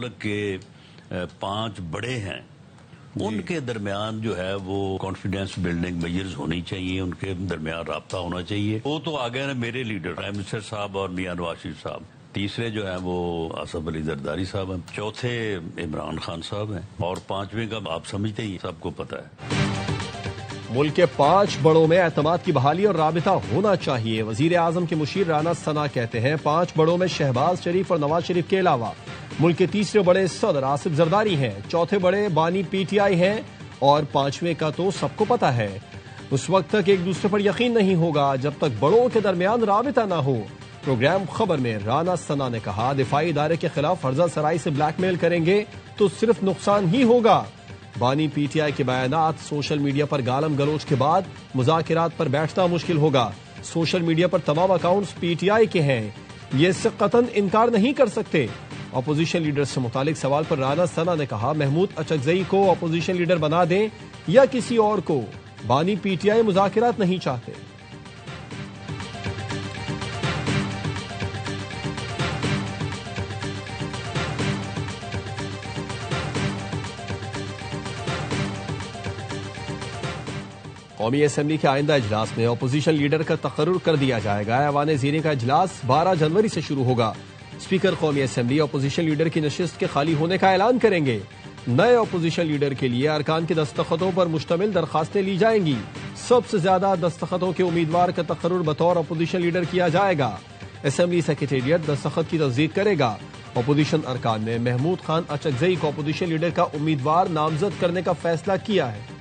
ملک کے 5 بڑے ہیں ان کے درمیان جو ہے وہ کانفیڈنس بلڈنگ میجرز ہونی چاہیے، ان کے درمیان رابطہ ہونا چاہیے. وہ تو آگے ہیں میرے لیڈر پرائم منسٹر صاحب اور میاں نواز شریف صاحب، تیسرے جو ہیں وہ آصف علی زرداری صاحب ہیں، چوتھے عمران خان صاحب ہیں، اور 5ویں کا آپ سمجھتے ہی سب کو پتہ ہے. ملک کے 5 بڑوں میں اعتماد کی بحالی اور رابطہ ہونا چاہیے. وزیر اعظم کے مشیر رانا ثنا کہتے ہیں 5 بڑوں میں شہباز شریف اور نواز شریف کے علاوہ ملک کے تیسرے بڑے صدر آصف زرداری ہیں، چوتھے بڑے بانی پی ٹی آئی ہیں، اور 5ویں کا تو سب کو پتہ ہے. اس وقت تک ایک دوسرے پر یقین نہیں ہوگا جب تک بڑوں کے درمیان رابطہ نہ ہو. پروگرام خبر میں رانا ثنا نے کہا دفاعی ادارے کے خلاف فرضہ سرائی سے بلیک میل کریں گے تو صرف نقصان ہی ہوگا. بانی پی ٹی آئی کے بیانات سوشل میڈیا پر گالم گلوچ کے بعد مذاکرات پر بیٹھنا مشکل ہوگا. سوشل میڈیا پر تمام اکاؤنٹس پی ٹی آئی کے ہیں، یہ اس سے قطعاً انکار نہیں کر سکتے. اپوزیشن لیڈر سے متعلق سوال پر رانا ثنا نے کہا محمود اچکزئی کو اپوزیشن لیڈر بنا دیں یا کسی اور کو، بانی پی ٹی آئی مذاکرات نہیں چاہتے. قومی اسمبلی کے آئندہ اجلاس میں اپوزیشن لیڈر کا تقرر کر دیا جائے گا. ایوان زیریں کا اجلاس 12 جنوری سے شروع ہوگا. اسپیکر قومی اسمبلی اپوزیشن لیڈر کی نشست کے خالی ہونے کا اعلان کریں گے. نئے اپوزیشن لیڈر کے لیے ارکان کے دستخطوں پر مشتمل درخواستیں لی جائیں گی. سب سے زیادہ دستخطوں کے امیدوار کا تقرر بطور اپوزیشن لیڈر کیا جائے گا. اسمبلی سیکریٹریٹ دستخط کی تصدیق کرے گا. اپوزیشن ارکان نے محمود خان اچکزئی کو اپوزیشن لیڈر کا امیدوار نامزد کرنے کا فیصلہ کیا ہے.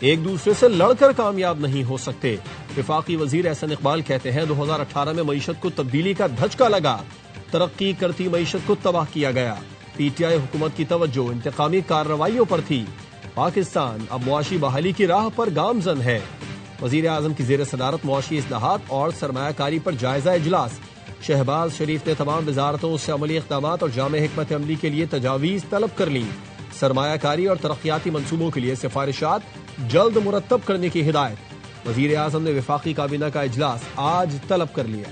ایک دوسرے سے لڑ کر کامیاب نہیں ہو سکتے. وفاقی وزیر احسن اقبال کہتے ہیں 2018 میں معیشت کو تبدیلی کا دھچکا لگا، ترقی کرتی معیشت کو تباہ کیا گیا. پی ٹی آئی حکومت کی توجہ انتقامی کارروائیوں پر تھی. پاکستان اب معاشی بحالی کی راہ پر گامزن ہے. وزیر اعظم کی زیر صدارت معاشی اصلاحات اور سرمایہ کاری پر جائزہ اجلاس. شہباز شریف نے تمام وزارتوں سے عملی اقدامات اور جامع حکمت عملی کے لیے تجاویز طلب کر لیں. سرمایہ کاری اور ترقیاتی منصوبوں کے لیے سفارشات جلد مرتب کرنے کی ہدایت. وزیر اعظم نے وفاقی کابینہ کا اجلاس آج طلب کر لیا.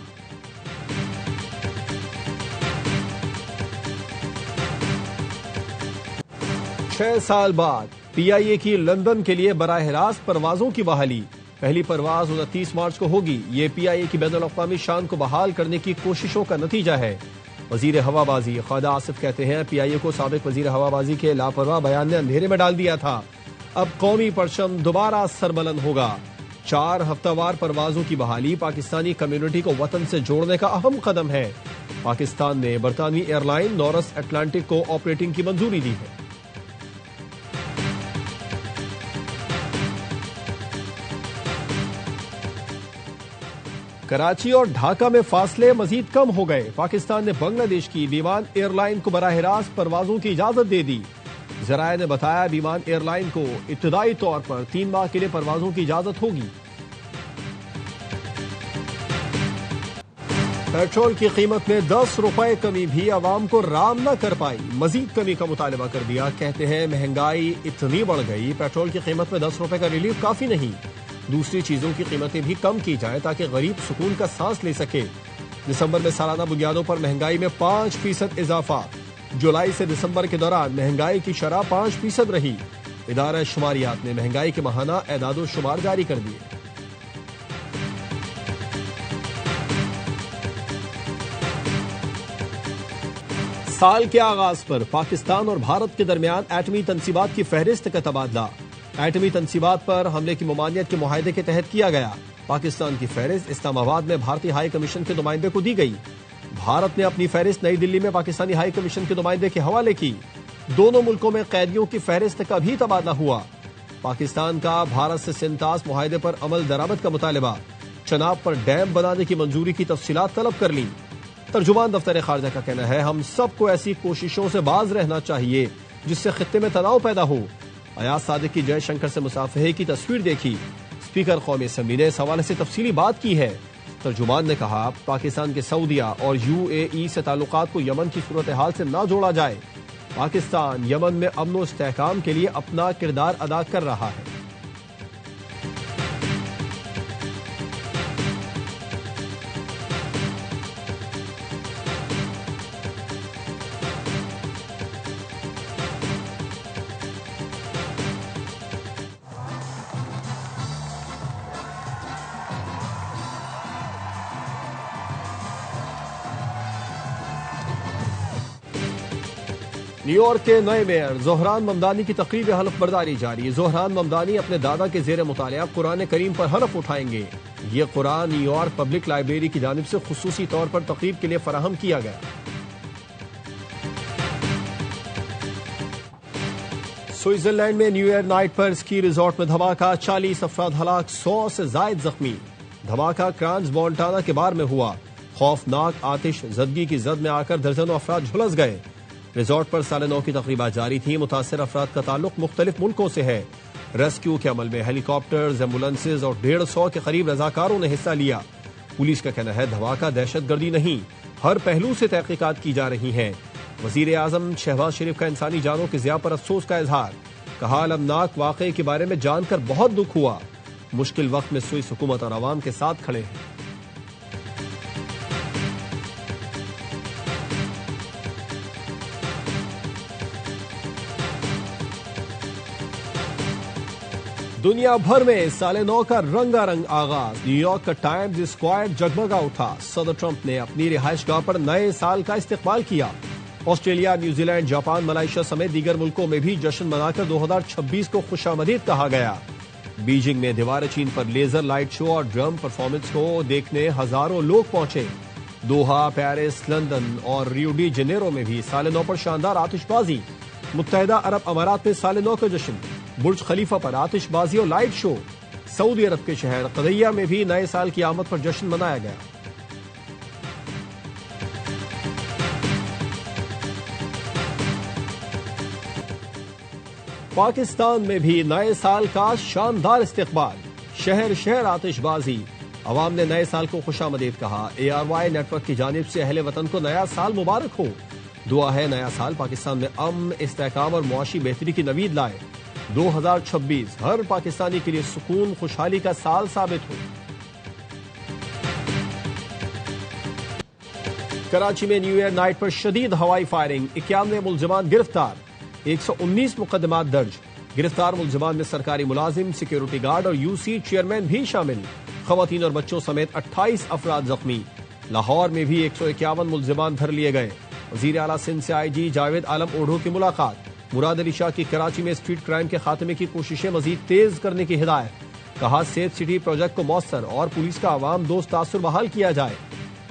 چھ سال بعد پی آئی اے کی لندن کے لیے براہ راست پروازوں کی بحالی. پہلی پرواز 29 مارچ کو ہوگی. یہ پی آئی اے کی بین الاقوامی شان کو بحال کرنے کی کوششوں کا نتیجہ ہے. وزیر ہوا بازی خواجہ آصف کہتے ہیں پی آئی اے کو سابق وزیر ہوا بازی کے لاپرواہ بیان نے اندھیرے میں ڈال دیا تھا. اب قومی پرچم دوبارہ سربلند ہوگا. 4 ہفتہ وار پروازوں کی بحالی پاکستانی کمیونٹی کو وطن سے جوڑنے کا اہم قدم ہے. پاکستان نے برطانوی ایئر لائن نورس اٹلانٹک کو آپریٹنگ کی منظوری دی ہے. کراچی اور ڈھاکہ میں فاصلے مزید کم ہو گئے. پاکستان نے بنگلہ دیش کی بیمان ایئر لائن کو براہ راست پروازوں کی اجازت دے دی. ذرائع نے بتایا بیمان ایئر لائن کو ابتدائی طور پر 3 ماہ کے لیے پروازوں کی اجازت ہوگی. پیٹرول کی قیمت میں 10 روپے کمی بھی عوام کو رام نہ کر پائی. مزید کمی کا مطالبہ کر دیا. کہتے ہیں مہنگائی اتنی بڑھ گئی، پیٹرول کی قیمت میں 10 روپے کا ریلیف کافی نہیں. دوسری چیزوں کی قیمتیں بھی کم کی جائیں تاکہ غریب سکون کا سانس لے سکے. دسمبر میں سالانہ بنیادوں پر مہنگائی میں 5% اضافہ. جولائی سے دسمبر کے دوران مہنگائی کی شرح 5% رہی. ادارہ شماریات نے مہنگائی کے ماہانہ اعداد و شمار جاری کر دیے. سال کے آغاز پر پاکستان اور بھارت کے درمیان ایٹمی تنصیبات کی فہرست کا تبادلہ. ایٹمی تنصیبات پر حملے کی ممانعت کے معاہدے کے تحت کیا گیا. پاکستان کی فہرست اسلام آباد میں بھارتی ہائی کمیشن کے نمائندے کو دی گئی. بھارت نے اپنی فہرست نئی دلی میں پاکستانی ہائی کمیشن کے نمائندے کے حوالے کی. دونوں ملکوں میں قیدیوں کی فہرست کا بھی تبادلہ ہوا. پاکستان کا بھارت سے سنتاس معاہدے پر عمل درآمد کا مطالبہ. چناب پر ڈیم بنانے کی منظوری کی تفصیلات طلب کر لیں. ترجمان دفتر خارجہ کا کہنا ہے ہم سب کو ایسی کوششوں سے باز رہنا چاہیے جس سے خطے میں تناؤ پیدا ہو. ایاز صادق کی جے شنکر سے مصافحے کی تصویر دیکھی. اسپیکر قومی اسمبلی نے اس حوالے سے تفصیلی بات کی ہے. ترجمان نے کہا پاکستان کے سعودیہ اور یو اے ای سے تعلقات کو یمن کی صورتحال سے نہ جوڑا جائے. پاکستان یمن میں امن و استحکام کے لیے اپنا کردار ادا کر رہا ہے۔ نیو یارک کے نئے میئر زہران ممدانی کی تقریب حلف برداری جاری۔ زہران ممدانی اپنے دادا کے زیر مطالعہ قرآن کریم پر حلف اٹھائیں گے۔ یہ قرآن نیو یارک پبلک لائبریری کی جانب سے خصوصی طور پر تقریب کے لیے فراہم کیا گیا۔ سوئٹزرلینڈ میں نیو ایئر نائٹ پر اسکی ریزورٹ میں دھماکہ، 40 افراد ہلاک، 100 سے زائد زخمی۔ دھماکہ کرانز مونٹانا کے بار میں ہوا۔ خوفناک آتش زدگی کی زد میں آ کر درجنوں افراد جھلس گئے۔ ریزورٹ پر سال نو کی تقریبات جاری تھیں۔ متاثر افراد کا تعلق مختلف ملکوں سے ہے۔ ریسکیو کے عمل میں ہیلی کاپٹرز، ایمبولینسز اور 150 کے قریب رضاکاروں نے حصہ لیا۔ پولیس کا کہنا ہے دھماکہ دہشت گردی نہیں، ہر پہلو سے تحقیقات کی جا رہی ہیں۔ وزیر اعظم شہباز شریف کا انسانی جانوں کے ضیاع پر افسوس کا اظہار، کہا المناک واقعے کے بارے میں جان کر بہت دکھ ہوا، مشکل وقت میں سوئس حکومت اور عوام کے ساتھ کھڑے ہیں۔ دنیا بھر میں سال نو کا رنگا رنگ آغاز۔ نیو یارک کا ٹائمز اسکوائر جگمگا اٹھا۔ صدر ٹرمپ نے اپنی رہائش گاہ پر نئے سال کا استقبال کیا۔ Australia, New Zealand, Japan, Malaysia سمیت دیگر ملکوں میں بھی جشن منا کر 2026 کو خوش آمدید کہا گیا۔ بیجنگ میں دیوار چین پر لیزر لائٹ شو اور ڈرم پرفارمنس کو دیکھنے ہزاروں لوگ پہنچے۔ دوحہ، پیرس، لندن اور ریو ڈی جنیرو میں بھی سال نو پر شاندار آتش بازی۔ متحدہ عرب امارات میں سال نو کا جشن، برج خلیفہ پر آتش بازی اور لائٹ شو۔ سعودی عرب کے شہر قدیہ میں بھی نئے سال کی آمد پر جشن منایا گیا۔ پاکستان میں بھی نئے سال کا شاندار استقبال، شہر شہر آتش بازی۔ عوام نے نئے سال کو خوش آمدید کہا۔ ARY نیٹ ورک کی جانب سے اہل وطن کو نیا سال مبارک ہو۔ دعا ہے نیا سال پاکستان میں امن، استحکام اور معاشی بہتری کی نوید لائے۔ 2026 ہر پاکستانی کے لیے سکون، خوشحالی کا سال ثابت ہو۔ کراچی میں نیو ایئر نائٹ پر شدید ہوائی فائرنگ، 91 ملزمان گرفتار، 119 مقدمات درج۔ گرفتار ملزمان میں سرکاری ملازم، سیکیورٹی گارڈ اور UC چیئرمین بھی شامل۔ خواتین اور بچوں سمیت 28 افراد زخمی۔ لاہور میں بھی 151 ملزمان دھر لیے گئے۔ وزیر اعلیٰ سندھ سے IG جاوید عالم اوڈھو کی ملاقات۔ مراد علی شاہ کی کراچی میں اسٹریٹ کرائم کے خاتمے کی کوششیں مزید تیز کرنے کی ہدایت، کہا سیف سٹی پروجیکٹ کو مؤثر اور پولیس کا عوام دوست تاثر بحال کیا جائے۔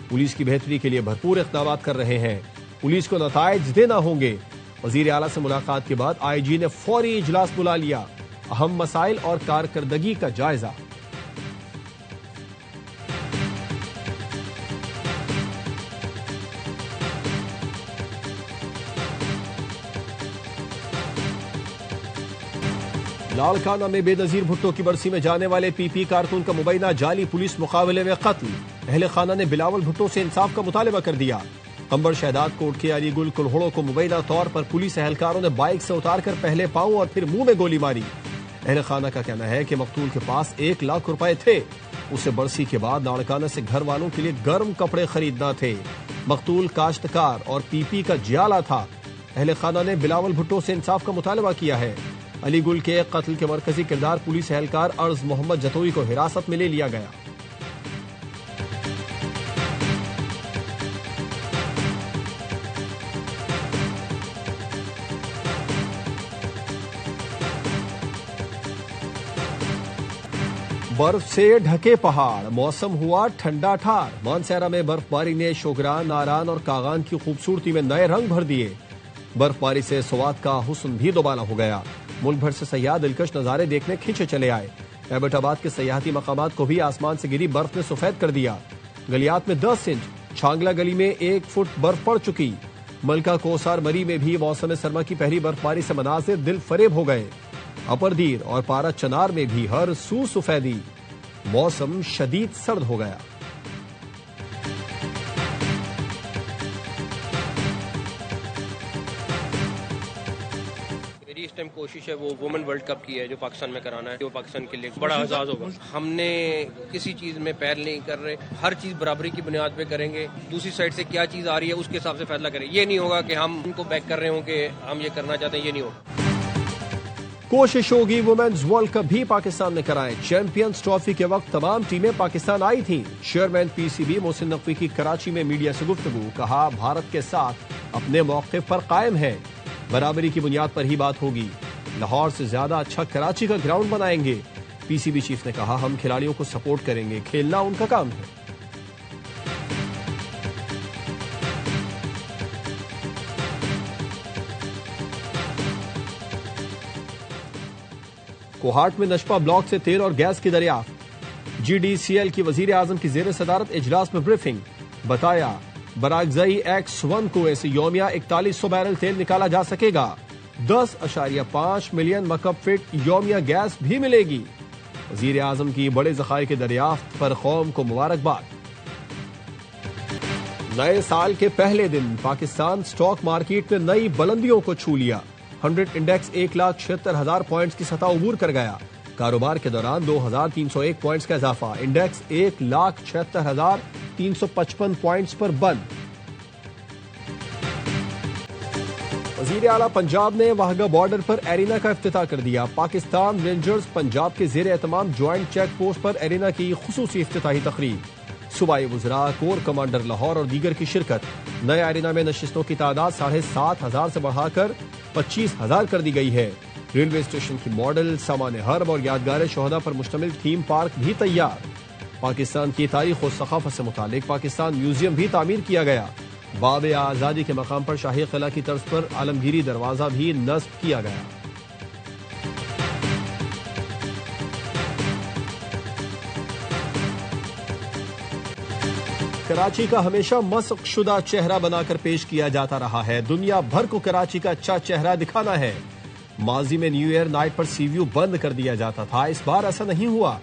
پولیس کی بہتری کے لیے بھرپور اقدامات کر رہے ہیں، پولیس کو نتائج دینا ہوں گے۔ وزیر اعلیٰ سے ملاقات کے بعد IG نے فوری اجلاس بلا لیا، اہم مسائل اور کارکردگی کا جائزہ۔ لاڑکانہ میں بے نظیر بھٹو کی برسی میں جانے والے PP کارکن کا مبینہ جعلی پولیس مقابلے میں قتل۔ اہل خانہ نے بلاول بھٹو سے انصاف کا مطالبہ کر دیا۔ قمبر شہداد کوٹ کے علی گل کلہوڑوں کو مبینہ طور پر پولیس اہلکاروں نے بائک سے اتار کر پہلے پاؤں اور پھر منہ میں گولی ماری۔ اہل خانہ کا کہنا ہے کہ مقتول کے پاس 1 لاکھ روپے تھے، اسے برسی کے بعد لاڑکانہ سے گھر والوں کے لیے گرم کپڑے خریدنا تھے۔ مقتول کاشتکار اور PP کا جیالہ تھا۔ اہل خانہ نے بلاول بھٹو سے انصاف کا مطالبہ کیا ہے۔ علی گل کے قتل کے مرکزی کردار پولیس اہلکار ارز محمد جتوئی کو حراست میں لے لیا گیا۔ برف سے ڈھکے پہاڑ، موسم ہوا ٹھنڈا ٹھار۔ مانسہرہ میں برف باری نے شوگران، ناران اور کاغان کی خوبصورتی میں نئے رنگ بھر دیے۔ برف باری سے سوات کا حسن بھی دوبالا ہو گیا۔ ملک بھر سے سیاح دلکش نظارے دیکھنے کھنچے چلے آئے۔ ایبٹ آباد کے سیاحتی مقامات کو بھی آسمان سے گری برف نے سفید کر دیا۔ گلیات میں 10 انچ، چھانگلہ گلی میں 1 فٹ برف پڑ چکی۔ ملکہ کوسار مری میں بھی موسم سرما کی پہلی برف باری سے مناظر دل فریب ہو گئے۔ اپردیر اور پارا چنار میں بھی ہر سو سفیدی، موسم شدید سرد ہو گیا۔ ہماری اس ٹائم کوشش ہے وہ وومن ورلڈ کپ کی ہے جو پاکستان میں کرانا ہے, جو پاکستان کے لیے بڑا اعزاز ہوگا. ہم نے کسی چیز میں پیر نہیں کر رہے, ہر چیز برابری کی بنیاد پہ کریں گے. دوسری سائڈ سے کیا چیز آ رہی ہے اس کے حساب سے فیصلہ کریں. یہ نہیں ہوگا کہ ہم ان کو بیک کر رہے ہوں کہ ہم یہ کرنا چاہتے ہیں, یہ نہیں ہوگا. کوشش ہوگی وومنز ورلڈ کپ بھی پاکستان میں کرائیں. چیمپئنز ٹرافی کے وقت تمام ٹیمیں پاکستان آئی تھیں. Chairman P C B Mohsin Naqvi کی کراچی میں میڈیا سے گفتگو. کہا بھارت کے ساتھ اپنے موقف پر قائم ہے, برابری کی بنیاد پر ہی بات ہوگی. لاہور سے زیادہ اچھا کراچی کا گراؤنڈ بنائیں گے. پی سی بی چیف نے کہا ہم کھلاڑیوں کو سپورٹ کریں گے, کھیلنا ان کا کام ہے. کوہاٹ میں نشپا بلاک سے تیل اور گیس کی دریافت. جی ڈی سی ایل کی وزیر اعظم کی زیر صدارت اجلاس میں بریفنگ. بتایا براگزئی ایکس 1 کنویں سے یومیہ 4100 بیرل تیل نکالا جا سکے گا. 10.5 ملین مکعب فٹ یومیہ گیس بھی ملے گی. وزیر اعظم کی بڑے ذخائر کی دریافت پر قوم کو مبارکباد. نئے سال کے پہلے دن پاکستان سٹاک مارکیٹ میں نئی بلندیوں کو چھو لیا. 100 انڈیکس 1,76,000 پوائنٹس کی سطح عبور کر گیا. کاروبار کے دوران 2,301 پوائنٹس کا اضافہ. انڈیکس 1,76,355 پوائنٹس پر بند. وزیر اعلیٰ پنجاب نے واہگہ بارڈر پر ایرینا کا افتتاح کر دیا. پاکستان رینجرز پنجاب کے زیر اہتمام جوائنٹ چیک پوسٹ پر ایرینا کی خصوصی افتتاحی تقریب. صوبائی وزراء, کور کمانڈر لاہور اور دیگر کی شرکت. نئے ایرینا میں نشستوں کی تعداد 7,500 سے بڑھا کر 25,000 کر دی گئی ہے. ریلوے اسٹیشن کی ماڈل, سامان حرب اور یادگار شہداء پر مشتمل تھیم پارک بھی تیار. پاکستان کی تاریخ و ثقافت سے متعلق پاکستان میوزیم بھی تعمیر کیا گیا. باب آزادی کے مقام پر شاہی قلعہ کی طرز پر عالمگیری دروازہ بھی نصب کیا گیا. کراچی کا ہمیشہ مسخ شدہ چہرہ بنا کر پیش کیا جاتا رہا ہے. دنیا بھر کو کراچی کا اچھا چہرہ دکھانا ہے. ماضی میں نیو ایئر نائٹ پر سی ویو بند کر دیا جاتا تھا, اس بار ایسا نہیں ہوا.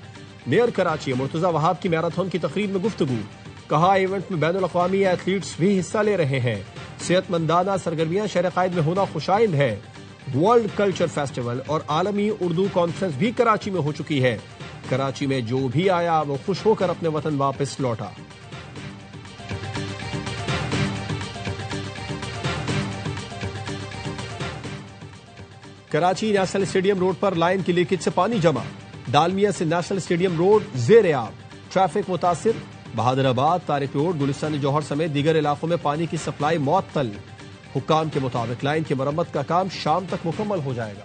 میئر کراچی مرتضی وہاب کی میراتھن کی تقریب میں گفتگو. کہا ایونٹ میں بین الاقوامی ایتھلیٹس بھی حصہ لے رہے ہیں. صحت مندانہ سرگرمیاں شہر قائد میں ہونا خوشائند ہے. ورلڈ کلچر فیسٹیول اور عالمی اردو کانفرنس بھی کراچی میں ہو چکی ہے. کراچی میں جو بھی آیا وہ خوش ہو کر اپنے وطن واپس لوٹا. کراچی نیشنل اسٹیڈیم روڈ پر لائن کی لیکیج سے پانی جمع. ڈالمیا سے نیشنل اسٹیڈیم روڈ زیر آب. ٹریفک متاثر. بہادر آباد, طارق روڈ, گلستان جوہر سمیت دیگر علاقوں میں پانی کی سپلائی معطل. حکام کے مطابق لائن کی مرمت کا کام شام تک مکمل ہو جائے گا.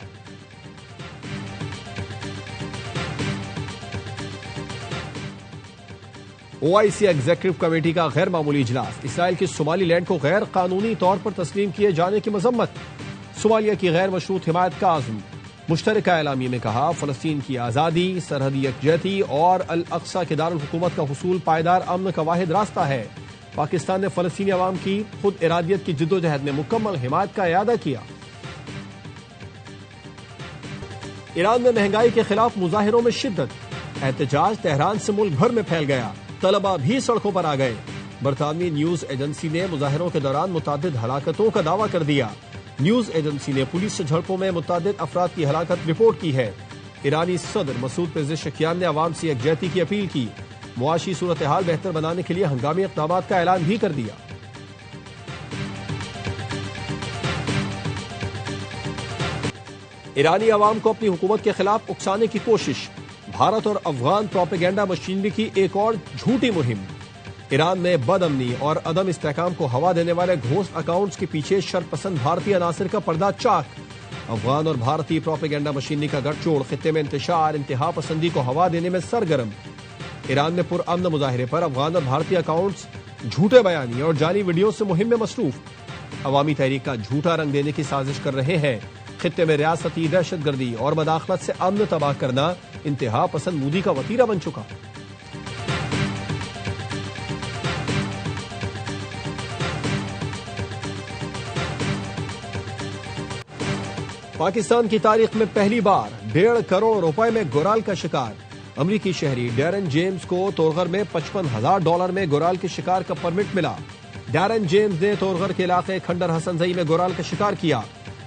او آئی سی ایگزیکٹو کمیٹی کا غیر معمولی اجلاس. اسرائیل کی صومالی لینڈ کو غیر قانونی طور پر تسلیم کیے جانے کی مذمت. صومالیہ کی غیر مشروط حمایت کا عزم. مشترکہ اعلامیہ میں کہا فلسطین کی آزادی, سرحدی یکجہتی اور الاقصی کے دارالحکومت کا حصول پائیدار امن کا واحد راستہ ہے. پاکستان نے فلسطینی عوام کی خود ارادیت کی جدوجہد میں مکمل حمایت کا اعادہ کیا. ایران میں مہنگائی کے خلاف مظاہروں میں شدت. احتجاج تہران سے ملک بھر میں پھیل گیا. طلبہ بھی سڑکوں پر آ گئے. برطانوی نیوز ایجنسی نے مظاہروں کے دوران متعدد ہلاکتوں کا دعویٰ کر دیا. نیوز ایجنسی نے پولیس سے جھڑپوں میں متعدد افراد کی ہلاکت رپورٹ کی ہے. ایرانی صدر مسعود پزشکیان نے عوام سے یکجہتی کی اپیل کی. معاشی صورتحال بہتر بنانے کے لیے ہنگامی اقدامات کا اعلان بھی کر دیا. ایرانی عوام کو اپنی حکومت کے خلاف اکسانے کی کوشش. بھارت اور افغان پروپیگنڈا مشینری کی ایک اور جھوٹی مہم. ایران میں بد امنی اور عدم استحکام کو ہوا دینے والے گھوسٹ اکاؤنٹس کے پیچھے شرپسند بھارتی عناصر کا پردہ چاک. افغان اور بھارتی پروپیگنڈا مشینری کا گٹھ جوڑ خطے میں انتشار انتہا پسندی کو ہوا دینے میں سرگرم. ایران میں پرامن مظاہرے پر افغان اور بھارتی اکاؤنٹس جھوٹے بیانی اور جعلی ویڈیو سے مہم میں مصروف. عوامی تحریک کا جھوٹا رنگ دینے کی سازش کر رہے ہیں. خطے میں ریاستی دہشت گردی اور مداخلت سے امن تباہ کرنا انتہا پسند مودی کا وتیرہ بن چکا. پاکستان کی تاریخ میں پہلی بار 1.5 کروڑ روپے میں گورال کا شکار. امریکی شہری ڈیرن جیمز کو تورغر میں $55,000 میں گورال کے شکار کا پرمٹ ملا. ڈیرن جیمز نے تورغر کے علاقے کھنڈر حسن زئی میں گورال کا شکار کیا.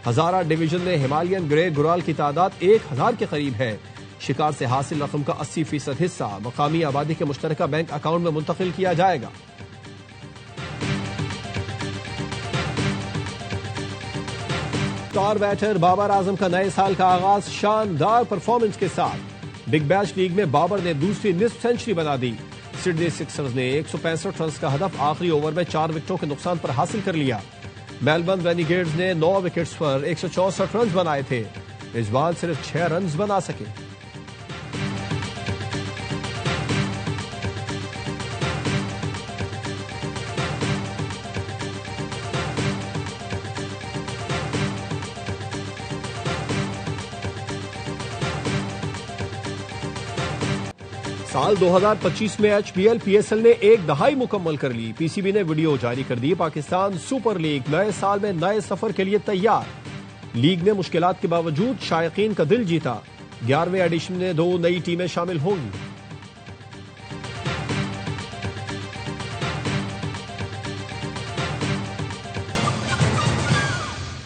ہزارہ ڈویژن میں ہمالین گرے گرال کی تعداد 1000 کے قریب ہے۔ شکار سے حاصل رقم کا 80% حصہ مقامی آبادی کے مشترکہ بینک اکاؤنٹ میں منتقل کیا جائے گا۔ اسٹار بیٹر بابر اعظم کا نئے سال کا آغاز شاندار پرفارمنس کے ساتھ۔ بگ بیش لیگ میں بابر نے دوسری نصف سینچری بنا دی۔ سڈنی سکسرز نے 165 رنز کا ہدف آخری اوور میں 4 وکٹوں کے نقصان پر حاصل کر لیا۔ میلبرن رینیگیڈز نے 9 وکٹس پر 164 رنز بنائے تھے۔ رضوان صرف 6 رنز بنا سکے۔ سال 2025 میں HPL PSL نے 1 دہائی مکمل کر لی۔ پی سی بی نے ویڈیو جاری کر دی۔ پاکستان سپر لیگ نئے سال میں نئے سفر کے لیے تیار۔ لیگ نے مشکلات کے باوجود شائقین کا دل جیتا۔ 11ویں ایڈیشن میں 2 نئی ٹیمیں شامل ہوں گی۔